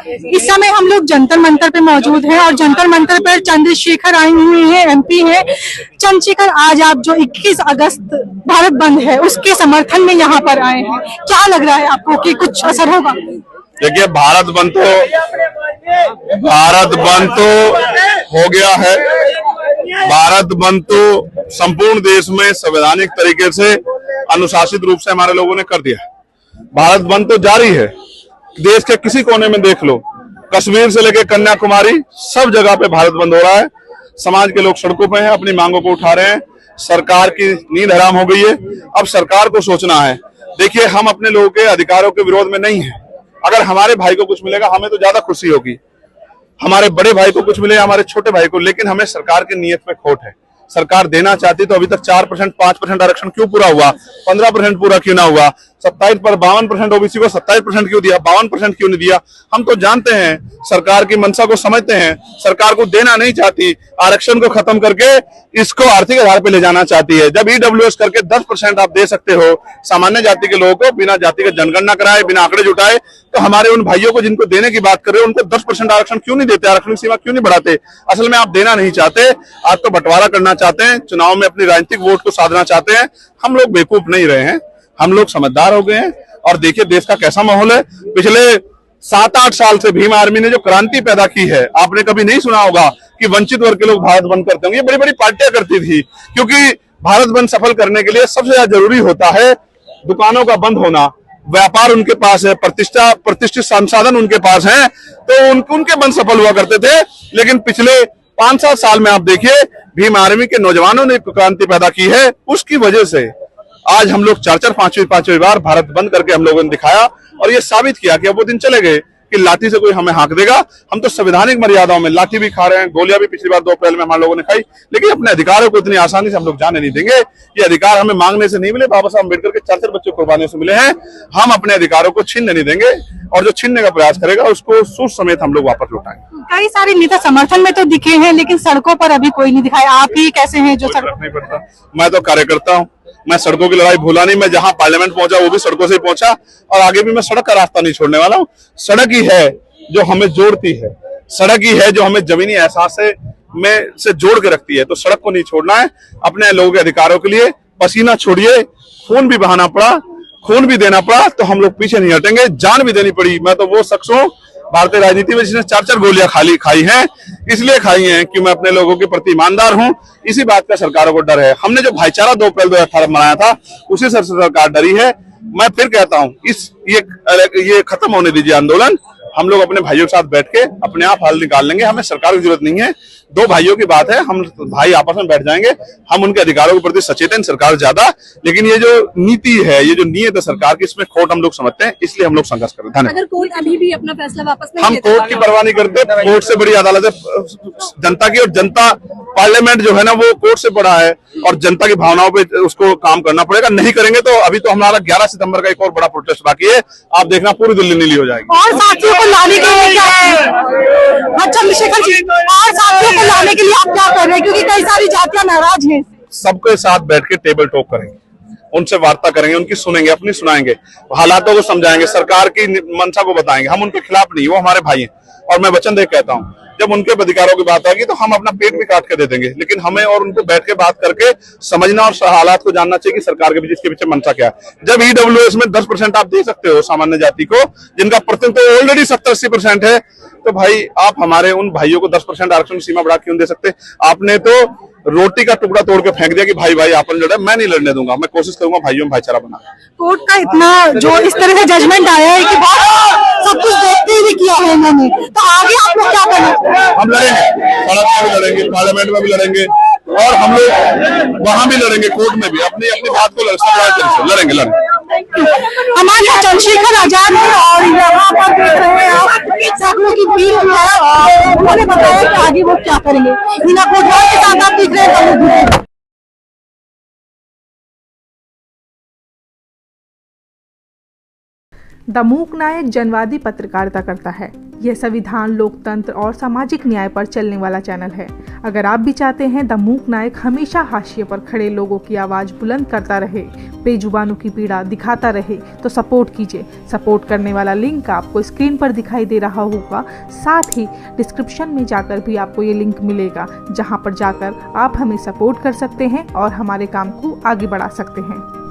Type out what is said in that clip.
इस समय हम लोग जंतर मंतर पे मौजूद हैं और जंतर मंतर पर चंद्रशेखर आए हुए हैं, एमपी हैं। चंद्रशेखर, आज आप जो 21 अगस्त भारत बंद है उसके समर्थन में यहाँ पर आए हैं, क्या लग रहा है आपको कि कुछ असर होगा? देखिए, भारत बंद तो हो गया है। भारत बंद तो संपूर्ण देश में संवैधानिक तरीके से अनुशासित रूप से हमारे लोगों ने कर दिया। भारत बंद तो जारी है, देश के किसी कोने में देख लो, कश्मीर से लेकर कन्याकुमारी सब जगह पे भारत बंद हो रहा है। समाज के लोग सड़कों पे हैं, अपनी मांगों को उठा रहे हैं। सरकार की नींद हराम हो गई है। अब सरकार को सोचना है। देखिए, हम अपने लोगों के अधिकारों के विरोध में नहीं है। अगर हमारे भाई को कुछ मिलेगा हमें तो ज्यादा खुशी होगी, हमारे बड़े भाई को कुछ मिले, हमारे छोटे भाई को, लेकिन हमें सरकार की नीयत में खोट है। सरकार देना चाहती तो अभी तक 4%, 5% आरक्षण क्यों पूरा हुआ, 15% पूरा क्यों ना हुआ, 27 पर 52% ओबीसी को 27% क्यों दिया, 52% क्यों नहीं दिया। हम तो जानते हैं, सरकार की मंशा को समझते हैं। सरकार को देना नहीं चाहती, आरक्षण को खत्म करके इसको आर्थिक आधार पर ले जाना चाहती है। जब ईडब्ल्यूएस करके 10% आप दे सकते हो सामान्य जाति के लोगों को, बिना जाति का जनगणना कराए, बिना आंकड़े जुटाए, तो हमारे उन भाइयों को जिनको देने की बात कर रहे हो उनको 10% आरक्षण क्यों नहीं देते, आरक्षण सीमा क्यों नहीं बढ़ाते? असल में आप देना नहीं चाहते, आप तो बंटवारा करना चाहते हैं, चुनाव में अपनी राजनीतिक वोट को साधना चाहते हैं। हम लोग बेवकूफ नहीं रहे हैं, हम लोग समझदार हो गए हैं। और देखिए देश का कैसा माहौल है। पिछले 7-8 साल से भीम आर्मी ने जो क्रांति पैदा की है, आपने कभी नहीं सुना होगा कि वंचित वर्ग के लोग भारत बंद करते होंगे। ये बड़ी बड़ी पार्टियां करती थी, क्योंकि भारत बंद सफल करने के लिए सबसे ज्यादा जरूरी होता है दुकानों का बंद होना। व्यापार उनके पास है, प्रतिष्ठित संसाधन उनके पास हैं, तो उनके बंद सफल हुआ करते थे। लेकिन पिछले 5-7 साल में आप देखिए, भीम आर्मी के नौजवानों ने क्रांति पैदा की है। उसकी वजह से आज हम लोग 4-4, 5वीं बार भारत बंद करके हम लोगों ने दिखाया और ये साबित किया कि अब वो दिन चले गए कि लाठी से कोई हमें हाँक देगा। हम तो संवैधानिक मर्यादाओं में लाठी भी खा रहे हैं, गोलियां भी पिछली बार 2 अप्रैल में हमारे लोगों ने खाई, लेकिन अपने अधिकारों को इतनी आसानी से हम लोग जाने नहीं देंगे। ये अधिकार हमें मांगने से नहीं मिले, बाबा साहब अम्बेडकर के 4 बच्चों कुर्बानियों से मिले हैं। हम अपने अधिकारों को छीनने नहीं देंगे और जो छीनने का प्रयास करेगा उसको सूद समेत हम लोग वापस लौटाएंगे। कई सारे नेता समर्थन में तो दिखे हैं, लेकिन सड़कों पर अभी कोई नहीं दिखाया। आप ही कैसे हैं जो सड़क नहीं पड़ता? मैं तो कार्यकर्ता हूँ, मैं सड़कों की लड़ाई भूला नहीं। मैं जहां पार्लियामेंट पहुंचा वो भी सड़कों से पहुंचा और आगे भी मैं सड़क का रास्ता नहीं छोड़ने वाला हूँ। सड़क ही है जो हमें जोड़ती है, सड़क ही है जो हमें जमीनी एहसास से जोड़ के रखती है। तो सड़क को नहीं छोड़ना है। अपने लोगों के अधिकारों के लिए पसीना छोड़िए, खून भी बहाना पड़ा, खून भी देना पड़ा, तो हम लोग पीछे नहीं हटेंगे। जान भी देनी पड़ी। मैं तो वो शख्स हूँ भारतीय राजनीति में जिसने 4-4 गोलियां खाई हैं। इसलिए खाई हैं कि मैं अपने लोगों के प्रति ईमानदार हूं। इसी बात का सरकारों को डर है। हमने जो भाईचारा 2 अप्रैल 2018 मनाया था, उसी से सरकार डरी है। मैं फिर कहता हूं, ये खत्म होने दीजिए आंदोलन। हम लोग अपने भाइयों के साथ बैठ के अपने आप हल निकाल लेंगे। हमें सरकार की जरूरत नहीं है। 2 भाइयों की बात है, हम भाई आपस में बैठ जाएंगे। हम उनके अधिकारों के प्रति सचेत हैं, सरकार ज्यादा। लेकिन ये जो नीति है, ये जो नीयत है सरकार की, इसमें खोट हम लोग समझते हैं, इसलिए हम लोग संघर्ष कर रहे हैं। अगर कोर्ट अभी भी अपना फैसला वापस नहीं हम कोर्ट की परवाह नहीं करते। कोर्ट से बड़ी अदालत है जनता की, और जनता पार्लियामेंट जो है ना वो कोर्ट से बड़ा है, और जनता की भावनाओं पे उसको काम करना पड़ेगा। नहीं करेंगे तो अभी तो हमारा 11 सितंबर का एक और बड़ा प्रोटेस्ट बाकी है। आप देखना पूरी दिल्ली नीली हो जाएगी। और साथियों को लाने के लिए क्या चंद्रशेखर जी, और साथियों को लाने के लिए आप क्या कर रहे हैं, क्योंकि कई सारी जातियां नाराज हैं? सबके साथ बैठ के टेबल टॉक करेंगे, उनसे वार्ता करेंगे, उनकी सुनेंगे, अपनी सुनाएंगे, हालातों को समझाएंगे, सरकार की मंशा को बताएंगे। हम उनके खिलाफ नहीं, वो हमारे भाई हैं। और मैं वचन दे कहता हूँ, जब उनके अधिकारों की बात आएगी तो हम अपना पेट भी काट के दे देंगे। लेकिन हमें और उनको बैठ के बात करके समझना और हालात को जानना चाहिए कि सरकार के पीछे, इसके पीछे मंशा क्या है। जब ईडब्ल्यूएस में 10% आप दे सकते हो सामान्य जाति को, जिनका प्रतिनिधित्व ऑलरेडी 70-80% है, तो भाई आप हमारे उन भाइयों को 10% आरक्षण सीमा बढ़ा क्यों दे सकते? आपने तो रोटी का टुकड़ा तोड़ के फेंक दिया कि भाई भाई आपन लड़े। मैं नहीं लड़ने दूंगा, मैं कोशिश करूंगा भाइयों में भाईचारा बना। कोर्ट का इतना जो इस तरह से जजमेंट आया है कि बहुत सब कुछ देखते ही किया है इन्होंने, तो आगे आप लोग क्या करेंगे? हम लड़ेंगे, सड़क में भी लड़ेंगे, पार्लियामेंट में भी लड़ेंगे, और हम लोग वहां भी लड़ेंगे, कोर्ट में भी अपनी अपनी बात को लड़ेंगे। हमारे यहाँ चंद्रशेखर आजाद है और यहाँ पर देख रहे हैं आप सैकड़ों की भीड़ है, और उन्होंने बताया कि आगे वो क्या करेंगे। मीना कोटवाल के साथ आप दिख रहे हैं। द मूक नायक जनवादी पत्रकारिता करता है। यह संविधान, लोकतंत्र और सामाजिक न्याय पर चलने वाला चैनल है। अगर आप भी चाहते हैं द मूक नायक हमेशा हाशिए पर खड़े लोगों की आवाज़ बुलंद करता रहे, बेजुबानों की पीड़ा दिखाता रहे, तो सपोर्ट कीजिए। सपोर्ट करने वाला लिंक आपको स्क्रीन पर दिखाई दे रहा होगा। साथ ही डिस्क्रिप्शन में जाकर भी आपको ये लिंक मिलेगा, जहां पर जाकर आप हमें सपोर्ट कर सकते हैं और हमारे काम को आगे बढ़ा सकते हैं।